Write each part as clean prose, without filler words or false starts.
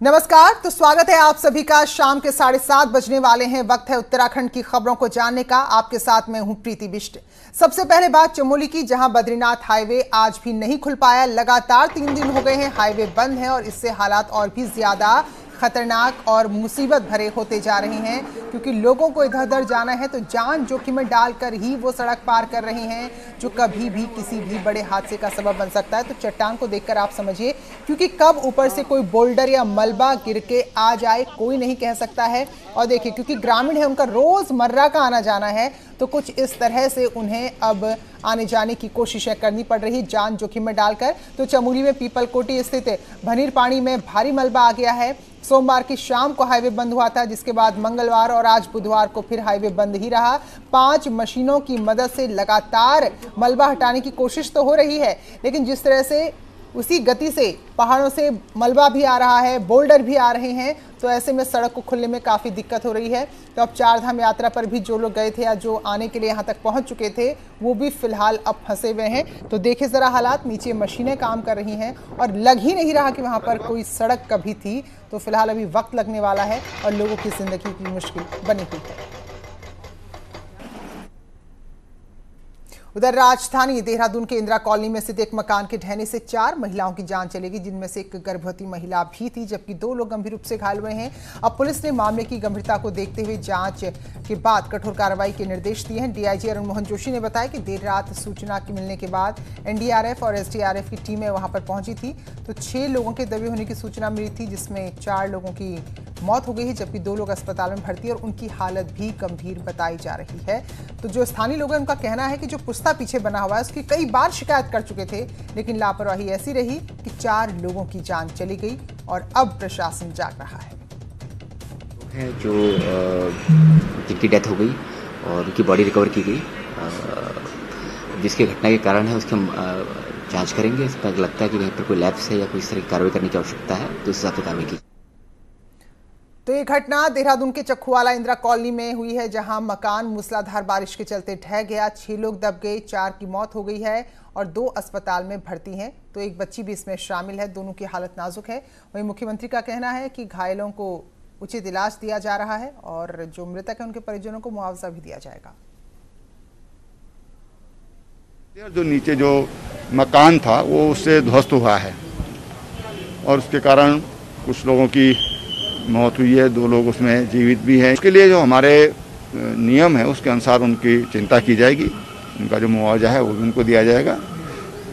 नमस्कार, तो स्वागत है आप सभी का। शाम के 7:30 बजने वाले हैं। वक्त है उत्तराखंड की खबरों को जानने का। आपके साथ मैं हूं प्रीति बिष्ट। सबसे पहले बात चमोली की, जहां बद्रीनाथ हाईवे आज भी नहीं खुल पाया। लगातार 3 दिन हो गए हैं हाईवे बंद है और इससे हालात और भी ज्यादा खतरनाक और मुसीबत भरे होते जा रहे हैं, क्योंकि लोगों को इधर उधर जाना है तो जान जोखिम में डालकर ही वो सड़क पार कर रहे हैं, जो कभी भी किसी भी बड़े हादसे का सबब बन सकता है। तो चट्टान को देखकर आप समझिए, क्योंकि कब ऊपर से कोई बोल्डर या मलबा गिर के आ जाए कोई नहीं कह सकता है। और देखिए, क्योंकि ग्रामीण है, उनका रोजमर्रा का आना जाना है, तो कुछ इस तरह से उन्हें अब आने जाने की कोशिशें करनी पड़ रही, जान जोखिम में डालकर। तो चमोली में पीपलकोटी स्थित भनीर पानी में भारी मलबा आ गया है। सोमवार की शाम को हाईवे बंद हुआ था, जिसके बाद मंगलवार और आज बुधवार को फिर हाईवे बंद ही रहा। 5 मशीनों की मदद से लगातार मलबा हटाने की कोशिश तो हो रही है, लेकिन जिस तरह से उसी गति से पहाड़ों से मलबा भी आ रहा है, बोल्डर भी आ रहे हैं, तो ऐसे में सड़क को खुलने में काफ़ी दिक्कत हो रही है। तो अब 4 धाम यात्रा पर भी जो लोग गए थे या जो आने के लिए यहाँ तक पहुँच चुके थे, वो भी फिलहाल अब फंसे हुए हैं। तो देखिए ज़रा हालात, नीचे मशीनें काम कर रही हैं और लग ही नहीं रहा कि वहाँ पर कोई सड़क कभी थी। तो फिलहाल अभी वक्त लगने वाला है और लोगों की ज़िंदगी की मुश्किल बनी हुई है। उधर राजधानी देहरादून के इंदिरा कॉलोनी में स्थित एक मकान के ढहने से 4 महिलाओं की जान चलेगी, जिनमें से एक गर्भवती महिला भी थी, जबकि 2 लोग गंभीर रूप से घायल हुए हैं। अब पुलिस ने मामले की गंभीरता को देखते हुए जांच के बाद कठोर कार्रवाई के निर्देश दिए हैं। डीआईजी अरुण मोहन जोशी ने बताया कि देर रात सूचना की मिलने के बाद एनडीआरएफ और एसडीआरएफ की टीमें वहां पर पहुंची थी। तो 6 लोगों के दबे होने की सूचना मिली थी, जिसमें 4 लोगों की मौत हो गई है, जबकि 2 लोग अस्पताल में भर्ती और उनकी हालत भी गंभीर बताई जा रही है। तो जो स्थानीय लोग हैं, उनका कहना है कि जो पुस्ता पीछे बना हुआ है उसकी कई बार शिकायत कर चुके थे, लेकिन लापरवाही ऐसी रही कि 4 लोगों की जान चली गई और अब प्रशासन जाग रहा है। जो जिनकी डेथ हो गई और उनकी बॉडी रिकवर की गई, जिसके घटना के कारण है उसकी हम जांच करेंगे। इस पर लगता है कि कहीं पर कोई लैप्स है या कोई इस तरह की कार्रवाई करने की आवश्यकता है, तो उस हिसाब से कार्रवाई की। तो ये घटना देहरादून के चक्खुवाला इंदिरा कॉलोनी में हुई है, जहां मकान मूसलाधार बारिश के चलते ढह गया। 6 लोग दब गए, 4 की मौत हो गई है और 2 अस्पताल में भर्ती हैं। तो एक बच्ची भी इसमें शामिल है, दोनों की हालत नाजुक है। वहीं मुख्यमंत्री का कहना है कि घायलों को उचित इलाज दिया जा रहा है और जो मृतक है उनके परिजनों को मुआवजा भी दिया जाएगा। जो नीचे जो मकान था वो उससे ध्वस्त हुआ है और उसके कारण कुछ लोगों की मौत हुई है, 2 लोग उसमें जीवित भी हैं। उसके लिए जो हमारे नियम है उसके अनुसार उनकी चिंता की जाएगी, उनका जो मुआवजा है वो भी उनको दिया जाएगा।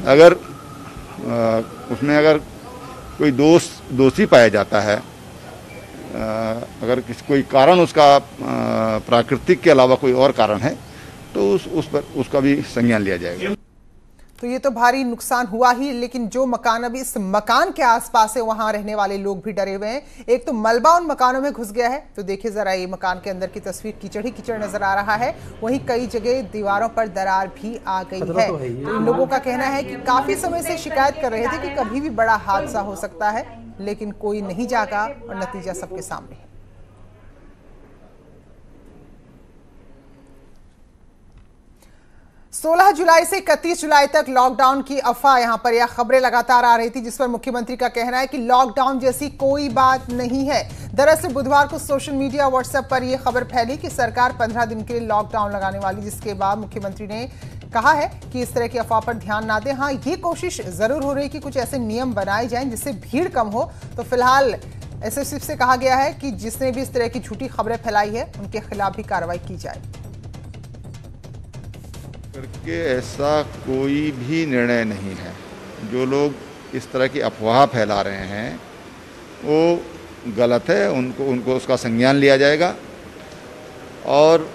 अगर उसमें अगर कोई दोषी पाया जाता है, अगर कोई कारण उसका प्राकृतिक के अलावा कोई और कारण है, तो उस पर उसका भी संज्ञान लिया जाएगा। तो ये तो भारी नुकसान हुआ ही, लेकिन जो मकान अभी इस मकान के आसपास है, वहां रहने वाले लोग भी डरे हुए हैं। एक तो मलबा उन मकानों में घुस गया है, तो देखिए जरा ये मकान के अंदर की तस्वीर, कीचड़ ही कीचड़ नजर आ रहा है। वहीं कई जगह दीवारों पर दरार भी आ गई है। तो इन लोगों का कहना है कि काफी समय से शिकायत कर रहे थे कि कभी भी बड़ा हादसा हो सकता है, लेकिन कोई नहीं जागा और नतीजा सबके सामने है। सोलह जुलाई से 31 जुलाई तक लॉकडाउन की अफवाह यहां पर यह खबरें लगातार आ रही थी, जिस पर मुख्यमंत्री का कहना है कि लॉकडाउन जैसी कोई बात नहीं है। दरअसल बुधवार को सोशल मीडिया व्हाट्सएप पर यह खबर फैली कि सरकार 15 दिन के लिए लॉकडाउन लगाने वाली, जिसके बाद मुख्यमंत्री ने कहा है कि इस तरह की अफवाह पर ध्यान ना दें। हाँ, ये कोशिश जरूर हो रही है कि कुछ ऐसे नियम बनाए जाएं जिससे भीड़ कम हो। तो फिलहाल एसएसपी से कहा गया है कि जिसने भी इस तरह की झूठी खबरें फैलाई है, उनके खिलाफ भी कार्रवाई की जाए। करके ऐसा कोई भी निर्णय नहीं है। जो लोग इस तरह की अफवाह फैला रहे हैं वो गलत है, उनको उसका संज्ञान लिया जाएगा। और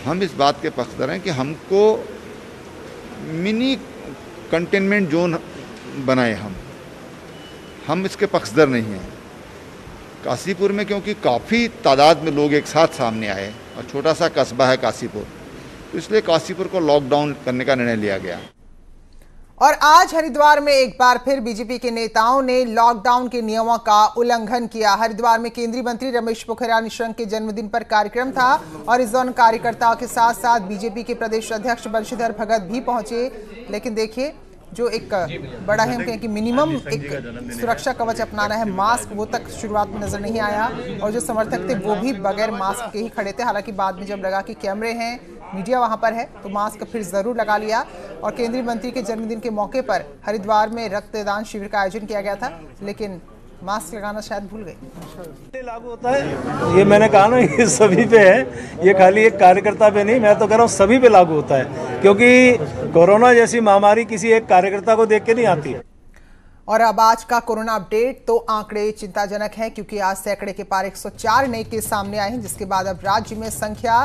हम इस बात के पक्षधर हैं कि हमको मिनी कंटेनमेंट जोन बनाए, हम इसके पक्षधर नहीं हैं। काशीपुर में क्योंकि काफ़ी तादाद में लोग एक साथ सामने आए और छोटा सा कस्बा है काशीपुर, तो इसलिए काशीपुर को लॉकडाउन करने का निर्णय लिया गया। और आज हरिद्वार में एक बार फिर बीजेपी के नेताओं ने लॉकडाउन के नियमों का उल्लंघन किया। हरिद्वार में केंद्रीय मंत्री रमेश पोखरियाल निशंक के जन्मदिन पर कार्यक्रम था और इस दौरान कार्यकर्ताओं के साथ साथ बीजेपी के प्रदेश अध्यक्ष बंशीधर भगत भी पहुंचे। लेकिन देखिए, जो एक बड़ा है, हम कहें कि मिनिमम एक सुरक्षा कवच अपनाना है, मास्क, वो तक शुरुआत में नजर नहीं आया और जो समर्थक थे वो भी बगैर मास्क के ही खड़े थे। हालांकि बाद में जब लगा कि कैमरे हैं, मीडिया वहां पर है, तो मास्क फिर जरूर लगा लिया। और केंद्रीय मंत्री के जन्मदिन के मौके पर हरिद्वार में रक्तदान शिविर का आयोजन किया गया था, लेकिन मास्क लगाना शायद भूल गए। लागू होता है, ये मैंने कहा ना, ये सभी पे है, ये खाली एक कार्यकर्ता पे नहीं, मैं तो कह रहा हूँ सभी पे लागू होता है, क्योंकि कोरोना जैसी महामारी किसी एक कार्यकर्ता को देख के नहीं आती है। और अब आज का कोरोना अपडेट, तो आंकड़े चिंताजनक हैं, क्योंकि आज सैकड़े के पार 104 नए केस सामने आए हैं, जिसके बाद अब राज्य में संख्या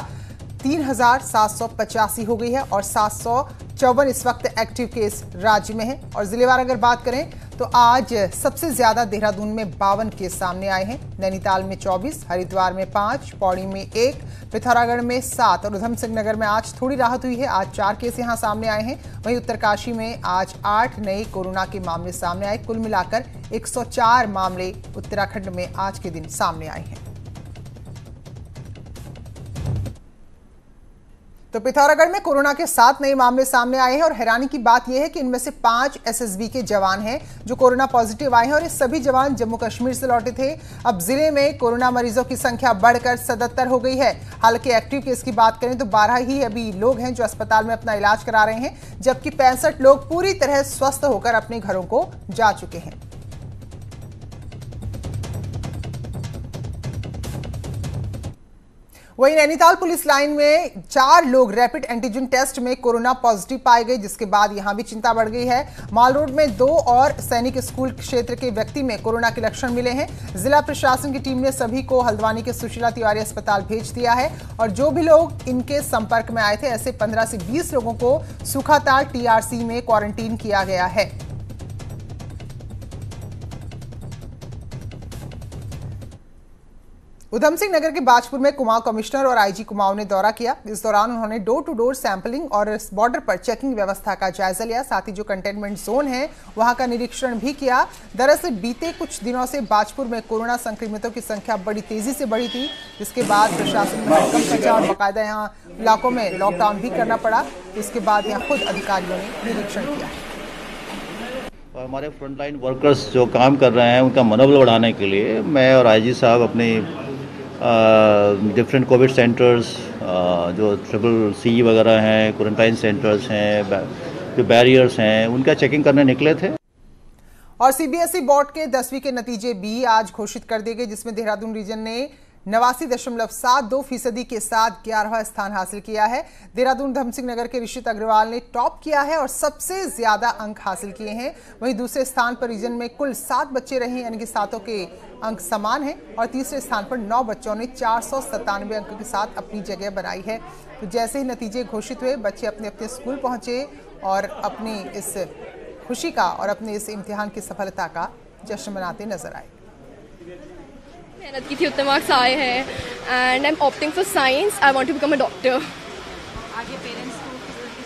3785 हो गई है और 754 इस वक्त एक्टिव केस राज्य में है। और जिलेवार अगर बात करें तो आज सबसे ज्यादा देहरादून में 52 केस सामने आए हैं, नैनीताल में 24, हरिद्वार में 5, पौड़ी में 1, पिथौरागढ़ में 7 और उधमसिंह नगर में आज थोड़ी राहत हुई है, आज 4 केस यहां सामने आए हैं। वहीं उत्तरकाशी में आज 8 नए कोरोना के मामले सामने आए। कुल मिलाकर 104 मामले उत्तराखंड में आज के दिन सामने आए हैं। तो पिथौरागढ़ में कोरोना के 7 नए मामले सामने आए हैं और हैरानी की बात यह है कि इनमें से 5 एसएसबी के जवान हैं जो कोरोना पॉजिटिव आए हैं और ये सभी जवान जम्मू कश्मीर से लौटे थे। अब जिले में कोरोना मरीजों की संख्या बढ़कर 77 हो गई है। हालांकि एक्टिव केस की बात करें तो 12 ही अभी लोग हैं जो अस्पताल में अपना इलाज करा रहे हैं, जबकि 65 लोग पूरी तरह स्वस्थ होकर अपने घरों को जा चुके हैं। वहीं नैनीताल पुलिस लाइन में 4 लोग रैपिड एंटीजन टेस्ट में कोरोना पॉजिटिव पाए गए, जिसके बाद यहां भी चिंता बढ़ गई है। माल रोड में 2 और सैनिक स्कूल क्षेत्र के व्यक्ति में कोरोना के लक्षण मिले हैं। जिला प्रशासन की टीम ने सभी को हल्द्वानी के सुशीला तिवारी अस्पताल भेज दिया है और जो भी लोग इनके संपर्क में आए थे, ऐसे 15 से 20 लोगों को सुखाताल टीआरसी में क्वारंटीन किया गया है। उधमसिंह नगर के बाजपुर में कुमाऊं कमिश्नर और आईजी कुमाऊं ने दौरा किया। इस दौरान उन्होंने डोर टू डोर सैंपलिंग और बॉर्डर पर चेकिंग व्यवस्था का जायजा लिया, साथ ही जो कंटेनमेंट जोन है वहां का निरीक्षण भी किया। दरअसल बीते कुछ दिनों से बाजपुर में कोरोना संक्रमितों की संख्या बड़ी तेजी से बढ़ी थी, जिसके बाद प्रशासन में हड़कंप मचा और बाकायदा यहाँ इलाकों में लॉकडाउन भी करना पड़ा। इसके बाद यहाँ खुद अधिकारियों ने निरीक्षण किया। और हमारे फ्रंटलाइन वर्कर्स जो काम कर रहे हैं उनका मनोबल बढ़ाने के लिए मैं और आईजी साहब अपनी डिफरेंट कोविड सेंटर्स जो CCC वगैरह हैं, क्वारंटाइन सेंटर्स हैं, जो बैरियर्स हैं, उनका चेकिंग करने निकले थे। और CBSE बोर्ड के 10वीं के नतीजे भी आज घोषित कर दिए गए, जिसमें देहरादून रीजन ने 89.72% के साथ 11वां स्थान हासिल किया है। देहरादून धमसिंह नगर के ऋषित अग्रवाल ने टॉप किया है और सबसे ज्यादा अंक हासिल किए हैं। वहीं दूसरे स्थान पर रीजन में कुल 7 बच्चे रहे, यानी कि 7 के अंक समान हैं और तीसरे स्थान पर 9 बच्चों ने 497 अंक के साथ अपनी जगह बनाई है। तो जैसे ही नतीजे घोषित हुए, बच्चे अपने अपने स्कूल पहुंचे और अपनी इस खुशी का और अपने इस इम्तिहान की सफलता का जश्न मनाते नजर आए। मेहनत की थी, उतने मार्क्स आए हैं and I am opting for science. I want to become a doctor. आगे पेरेंट्स को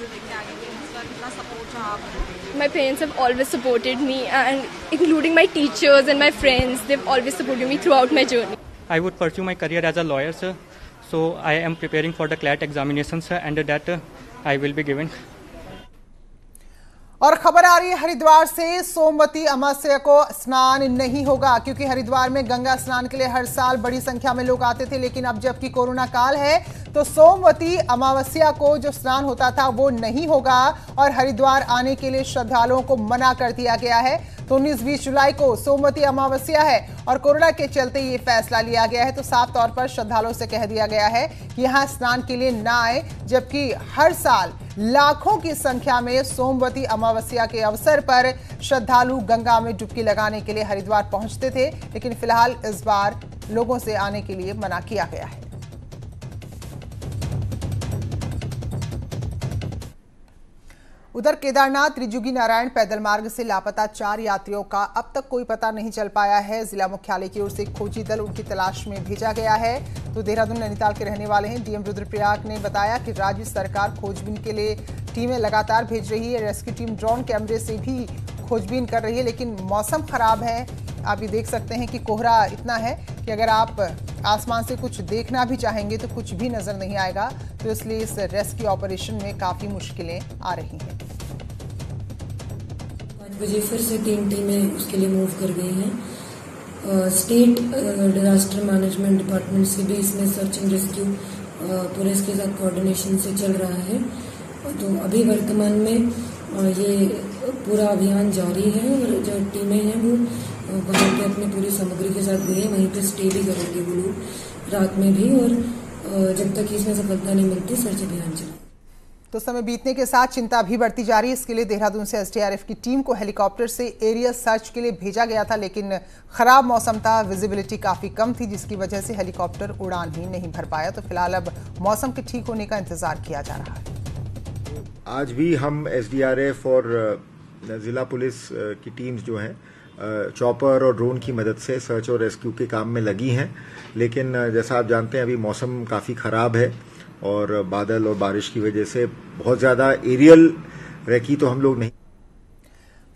देखते आगे पेरेंट्स का कितना सपोर्ट था आपको? My parents have always supported me, and including my teachers and my friends, they've always supported me throughout my journey. I would pursue my career as a lawyer, sir. So I am preparing for the CLAT examinations, sir, and that I will be given. और खबर आ रही है हरिद्वार से। सोमवती अमावस्या को स्नान नहीं होगा, क्योंकि हरिद्वार में गंगा स्नान के लिए हर साल बड़ी संख्या में लोग आते थे, लेकिन अब जबकि कोरोना काल है तो सोमवती अमावस्या को जो स्नान होता था वो नहीं होगा और हरिद्वार आने के लिए श्रद्धालुओं को मना कर दिया गया है। तो 19-20 जुलाई को सोमवती अमावस्या है और कोरोना के चलते ये फैसला लिया गया है। तो साफ तौर पर श्रद्धालुओं से कह दिया गया है कि यहाँ स्नान के लिए ना आए, जबकि हर साल लाखों की संख्या में सोमवती अमावस्या के अवसर पर श्रद्धालु गंगा में डुबकी लगाने के लिए हरिद्वार पहुंचते थे, लेकिन फिलहाल इस बार लोगों से आने के लिए मना किया गया है। उधर केदारनाथ त्रिजुगी नारायण पैदल मार्ग से लापता 4 यात्रियों का अब तक कोई पता नहीं चल पाया है। जिला मुख्यालय की ओर से खोजी दल उनकी तलाश में भेजा गया है। तो देहरादून नैनीताल के रहने वाले हैं। डीएम रुद्रप्रयाग ने बताया कि राज्य सरकार खोजबीन के लिए टीमें लगातार भेज रही है। रेस्क्यू टीम ड्रोन कैमरे से भी खोजबीन कर रही है, लेकिन मौसम खराब है। आप ये देख सकते हैं कि कोहरा इतना है कि अगर आप आसमान से कुछ देखना भी चाहेंगे तो कुछ भी नजर नहीं आएगा। तो इसलिए इस रेस्क्यू ऑपरेशन में काफी मुश्किलें आ रही हैं। बजे फिर से 3 टीमें उसके लिए मूव कर गई हैं। स्टेट डिजास्टर मैनेजमेंट डिपार्टमेंट से भी इसमें सर्च एंड रेस्क्यू पुलिस के साथ कोऑर्डिनेशन से चल रहा है। तो अभी वर्तमान में ये पूरा अभियान जारी है और जो टीमें हैं वो वहाँ पे अपनी पूरी सामग्री के साथ गई है, वहीं पे स्टे भी करेंगे वो लोग रात में भी, और जब तक इसमें सफलता नहीं मिलती सर्च अभियान चलेगा। तो समय बीतने के साथ चिंता भी बढ़ती जा रही है। इसके लिए देहरादून से एसडीआरएफ की टीम को हेलीकॉप्टर से एरियल सर्च के लिए भेजा गया था, लेकिन खराब मौसम था, विजिबिलिटी काफी कम थी, जिसकी वजह से हेलीकॉप्टर उड़ान ही नहीं भर पाया। तो फिलहाल अब मौसम के ठीक होने का इंतजार किया जा रहा है। आज भी हम एसडीआरएफ और जिला पुलिस की टीम्स जो हैं चॉपर और ड्रोन की मदद से सर्च और रेस्क्यू के काम में लगी हैं, लेकिन जैसा आप जानते हैं अभी मौसम काफ़ी ख़राब है और बादल और बारिश की वजह से बहुत ज़्यादा एरियल रेकी तो हम लोग नहीं।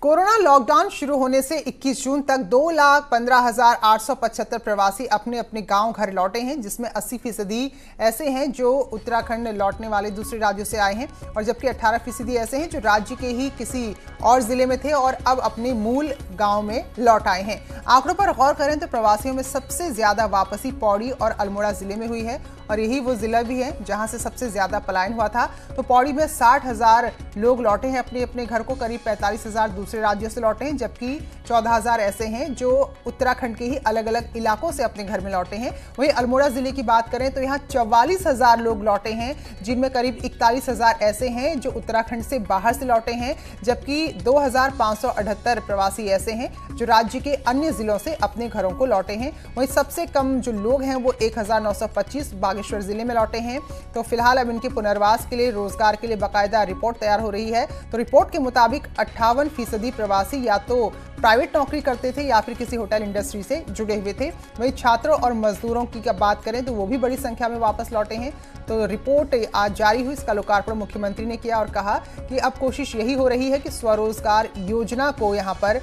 कोरोना लॉकडाउन शुरू होने से 21 जून तक 2,15,875 प्रवासी अपने अपने गांव घर लौटे हैं, जिसमें 80% ऐसे हैं जो उत्तराखंड लौटने वाले दूसरे राज्यों से आए हैं और जबकि 18% ऐसे हैं जो राज्य के ही किसी और जिले में थे और अब अपने मूल गांव में लौट आए हैं। आंकड़ों पर गौर करें तो प्रवासियों में सबसे ज्यादा वापसी पौड़ी और अल्मोड़ा जिले में हुई है और यही वो जिला भी है जहां से सबसे ज्यादा पलायन हुआ था। तो पौड़ी में 60,000 लोग लौटे हैं अपने अपने घर को, करीब 45,000 दूसरे राज्यों से लौटे हैं, जबकि 14,000 ऐसे हैं जो उत्तराखंड के ही अलग अलग इलाकों से अपने घर में लौटे हैं। वहीं अल्मोड़ा जिले की बात करें तो यहाँ 44,000 लोग लौटे हैं, जिनमें करीब 41,000 ऐसे हैं जो उत्तराखंड से बाहर से लौटे हैं, जबकि 2,578 प्रवासी ऐसे हैं जो राज्य के अन्य जिलों से अपने घरों को लौटे हैं। वहीं सबसे कम जो लोग हैं वो 1,925 बागेश्वर जिले में लौटे हैं। तो फिलहाल अब इनके पुनर्वास के लिए, रोजगार के लिए बाकायदा रिपोर्ट तैयार हो रही है। तो रिपोर्ट के मुताबिक 58% प्रवासी या तो प्राइवेट नौकरी करते थे या फिर किसी होटल इंडस्ट्री से जुड़े हुए थे। वहीं छात्रों और मजदूरों की बात करें तो वो भी बड़ी संख्या में वापस लौटे हैं। तो रिपोर्ट आज जारी हुई, इसका लोकार्पण मुख्यमंत्री ने किया और कहा कि अब कोशिश यही हो रही है कि स्वरोजगार योजना को यहाँ पर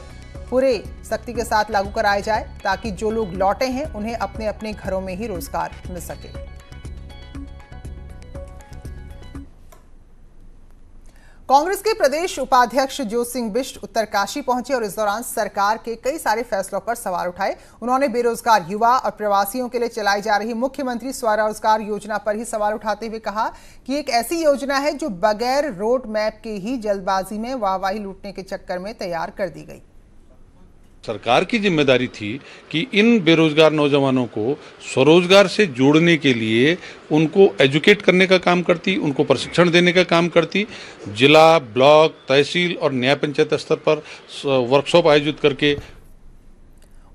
पूरे सख्ती के साथ लागू कराया जाए ताकि जो लोग लौटे हैं उन्हें अपने अपने घरों में ही रोजगार मिल सके। कांग्रेस के प्रदेश उपाध्यक्ष ज्योति सिंह बिष्ट उत्तरकाशी पहुंचे और इस दौरान सरकार के कई सारे फैसलों पर सवाल उठाए। उन्होंने बेरोजगार युवा और प्रवासियों के लिए चलाई जा रही मुख्यमंत्री स्वरोजगार योजना पर ही सवाल उठाते हुए कहा कि एक ऐसी योजना है जो बगैर रोड मैप के ही जल्दबाजी में वाहवाही लूटने के चक्कर में तैयार कर दी गई। सरकार की जिम्मेदारी थी कि इन बेरोजगार नौजवानों को स्वरोजगार से जोड़ने के लिए उनको एजुकेट करने का काम करती, उनको प्रशिक्षण देने का काम करती। जिला, ब्लॉक, तहसील और न्याय पंचायत स्तर पर वर्कशॉप आयोजित करके।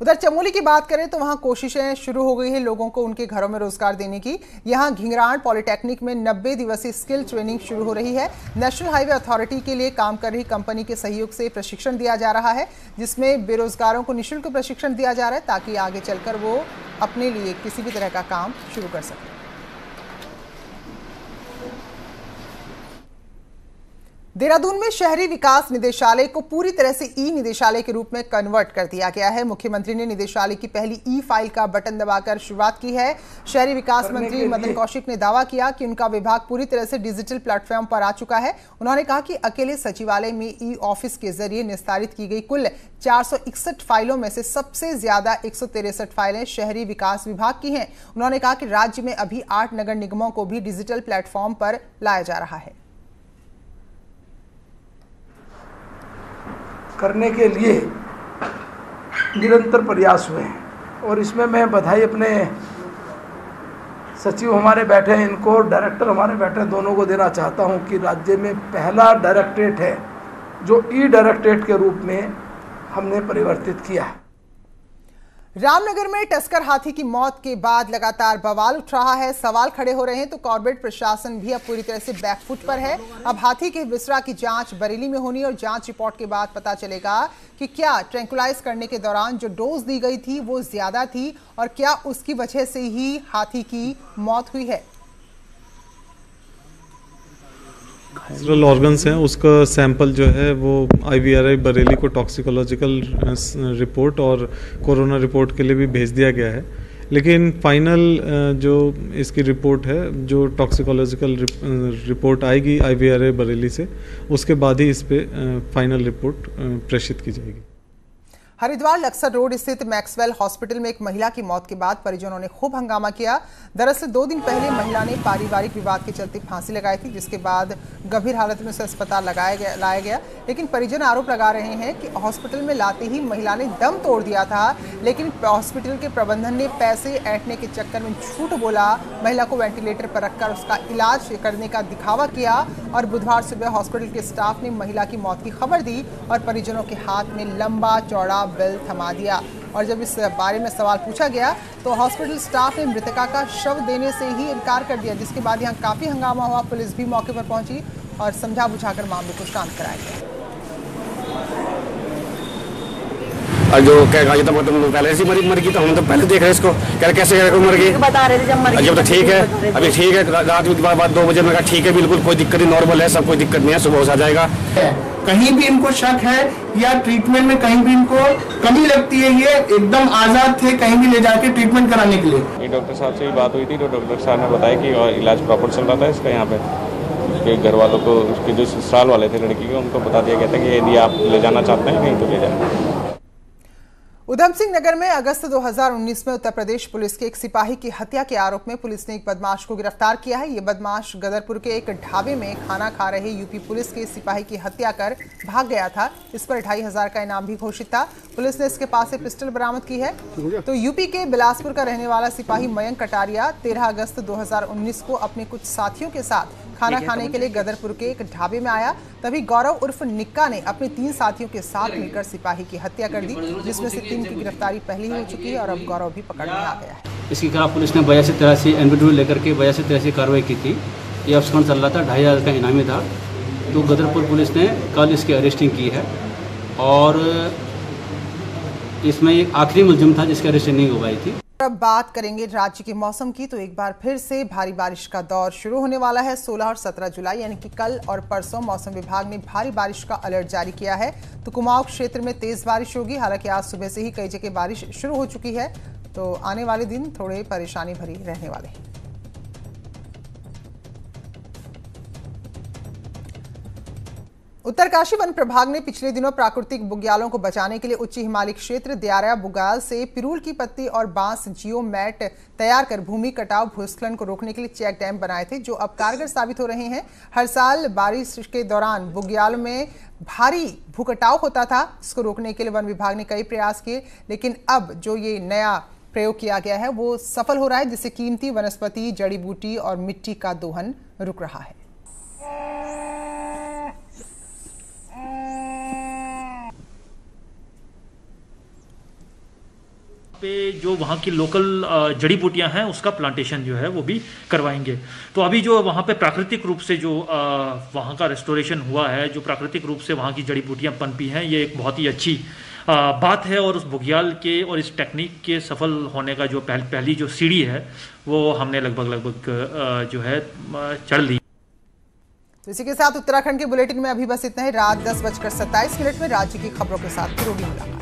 उधर चमोली की बात करें तो वहां कोशिशें शुरू हो गई है लोगों को उनके घरों में रोजगार देने की। यहां घिंगराण पॉलिटेक्निक में 90 दिवसीय स्किल ट्रेनिंग शुरू हो रही है। नेशनल हाईवे अथॉरिटी के लिए काम कर रही कंपनी के सहयोग से प्रशिक्षण दिया जा रहा है, जिसमें बेरोजगारों को निःशुल्क प्रशिक्षण दिया जा रहा है ताकि आगे चलकर वो अपने लिए किसी भी तरह का काम शुरू कर सके। देहरादून में शहरी विकास निदेशालय को पूरी तरह से ई निदेशालय के रूप में कन्वर्ट कर दिया गया है। मुख्यमंत्री ने निदेशालय की पहली ई फाइल का बटन दबाकर शुरुआत की है। शहरी विकास मंत्री मदन कौशिक ने दावा किया कि उनका विभाग पूरी तरह से डिजिटल प्लेटफॉर्म पर आ चुका है। उन्होंने कहा कि अकेले सचिवालय में ई ऑफिस के जरिए निस्तारित की गई कुल 461 फाइलों में से सबसे ज्यादा 163 फाइलें शहरी विकास विभाग की हैं। उन्होंने कहा कि राज्य में अभी 8 नगर निगमों को भी डिजिटल प्लेटफॉर्म पर लाया जा रहा है। करने के लिए निरंतर प्रयास हुए हैं और इसमें मैं बधाई अपने सचिव हमारे बैठे हैं इनको और डायरेक्टर हमारे बैठे हैं दोनों को देना चाहता हूं कि राज्य में पहला डायरेक्टरेट है जो ई डायरेक्टरेट के रूप में हमने परिवर्तित किया है। रामनगर में टस्कर हाथी की मौत के बाद लगातार बवाल उठ रहा है, सवाल खड़े हो रहे हैं। तो कॉर्पोरेट प्रशासन भी अब पूरी तरह से बैकफुट पर है। अब हाथी के विसरा की जांच बरेली में होनी और जांच रिपोर्ट के बाद पता चलेगा कि क्या ट्रैंकुलाइज करने के दौरान जो डोज दी गई थी वो ज्यादा थी और क्या उसकी वजह से ही हाथी की मौत हुई है। नेचुरल ऑर्गन्स हैं, उसका सैंपल जो है वो IVRI बरेली को टॉक्सिकोलॉजिकल रिपोर्ट और कोरोना रिपोर्ट के लिए भी भेज दिया गया है। लेकिन फाइनल जो इसकी रिपोर्ट है, जो टॉक्सिकोलॉजिकल रिपोर्ट आएगी IVRA बरेली से, उसके बाद ही इस पे फाइनल रिपोर्ट प्रेषित की जाएगी। हरिद्वार लक्सर रोड स्थित मैक्सवेल हॉस्पिटल में एक महिला की मौत के बाद परिजनों ने खूब हंगामा किया। दरअसल 2 दिन पहले महिला ने पारिवारिक विवाद के चलते फांसी लगाई थी, जिसके बाद गंभीर हालत में उसे अस्पताल लाया गया। लेकिन परिजन आरोप लगा रहे हैं कि हॉस्पिटल में लाते ही महिला ने दम तोड़ दिया था, लेकिन हॉस्पिटल के प्रबंधन ने पैसे ऐंठने के चक्कर में झूठ बोला, महिला को वेंटिलेटर पर रखकर उसका इलाज करने का दिखावा किया और बुधवार सुबह हॉस्पिटल के स्टाफ ने महिला की मौत की खबर दी और परिजनों के हाथ में लंबा चौड़ा बिल थमा दिया। और जब इस बारे में सवाल पूछा गया तो हॉस्पिटल स्टाफ ने मृतका का शव देने से ही इनकार कर दिया, जिसके बाद यहाँ काफी हंगामा हुआ। पुलिस भी मौके पर पहुंची और समझा बुझाकर मामले को शांत कराया गया। और जो कहेगा ये तो मतलब पहले से मर गई, तो हम तो पहले देख रहे इसको, कैसे मर गई, बता रहे थे जब मर गई। जब तो ठीक है, अभी ठीक है, रात के बाद 2 बजे मैं कहा ठीक है, बिल्कुल कोई दिक्कत नहीं, नॉर्मल है, सब कोई दिक्कत नहीं है, सुबह हो जाएगा। कहीं भी इनको शक है या ट्रीटमेंट में कहीं भी इनको कमी लगती है, ये एकदम आजाद थे कहीं भी ले जाके ट्रीटमेंट कराने के लिए। ये डॉक्टर साहब से भी बात हुई थी, तो डॉक्टर साहब ने बताया कि इलाज प्रॉपर चल रहा था इसका। यहाँ पे उसके घर वालों को, उसके जो ससुराल वाले थे लड़की को, उनको बता दिया गया था कि यदि आप ले जाना चाहते हैं कहीं तो ले जाए। उधम सिंह नगर में अगस्त 2019 में उत्तर प्रदेश पुलिस के एक सिपाही की हत्या के आरोप में पुलिस ने एक बदमाश को गिरफ्तार किया है। ये बदमाश गदरपुर के एक ढाबे में खाना खा रहे यूपी पुलिस के सिपाही की हत्या कर भाग गया था। इस पर 2500 का इनाम भी घोषित था। पुलिस ने इसके पास से पिस्टल बरामद की है। तो यूपी के बिलासपुर का रहने वाला सिपाही मयंक कटारिया 13 अगस्त 2019 को अपने कुछ साथियों के साथ खाना खाने के लिए गदरपुर के एक ढाबे में आया। तभी गौरव उर्फ निक्का ने अपने 3 साथियों के साथ मिलकर सिपाही की हत्या कर दी, जिसमें से 3 की गिरफ्तारी पहले ही हो चुकी है और अब गौरव भी पकड़ में आ गया है। इसके खिलाफ पुलिस ने 82 से 83 एनबीडब्ल्यू लेकर के 82 से 83 कार्रवाई की थी। ये अफसर चल रहा था, 2500 का इनामी था। तो गदरपुर पुलिस ने कल इसकी अरेस्टिंग की है और इसमें एक आखिरी मुलजिम था जिसकी अरेस्टिंग नहीं हो पाई थी। अब बात करेंगे राज्य के मौसम की। तो एक बार फिर से भारी बारिश का दौर शुरू होने वाला है। 16 और 17 जुलाई यानी कि कल और परसों मौसम विभाग ने भारी बारिश का अलर्ट जारी किया है। तो कुमाऊं क्षेत्र में तेज बारिश होगी। हालांकि आज सुबह से ही कई जगह बारिश शुरू हो चुकी है, तो आने वाले दिन थोड़े परेशानी भरी रहने वाले हैं। उत्तरकाशी वन प्रभाग ने पिछले दिनों प्राकृतिक बुग्यालों को बचाने के लिए उच्च हिमालयी क्षेत्र दियारा बुग्याल से पिरूल की पत्ती और बांस जियो मैट तैयार कर भूमि कटाव भूस्खलन को रोकने के लिए चेक डैम बनाए थे, जो अब कारगर साबित हो रहे हैं। हर साल बारिश के दौरान बुग्याल में भारी भूकटाव होता था। इसको रोकने के लिए वन विभाग ने कई प्रयास किए, लेकिन अब जो ये नया प्रयोग किया गया है वो सफल हो रहा है, जिससे कीमती वनस्पति, जड़ी बूटी और मिट्टी का दोहन रुक रहा है। पे जो वहाँ की लोकल जड़ी बूटियाँ हैं उसका प्लांटेशन जो है वो भी करवाएंगे। तो अभी जो वहाँ पे प्राकृतिक रूप से जो वहाँ का रेस्टोरेशन हुआ है, जो प्राकृतिक रूप से वहाँ की जड़ी बूटियाँ पनपी हैं, ये एक बहुत ही अच्छी बात है। और उस बुग्याल के और इस टेक्निक के सफल होने का जो पहली जो सीढ़ी है वो हमने लगभग जो है चढ़ ली। तो इसी के साथ उत्तराखंड के बुलेटिन में अभी बस इतना ही। रात 10:27 में राज्य की खबरों के साथ फिर होगी मुलाकात।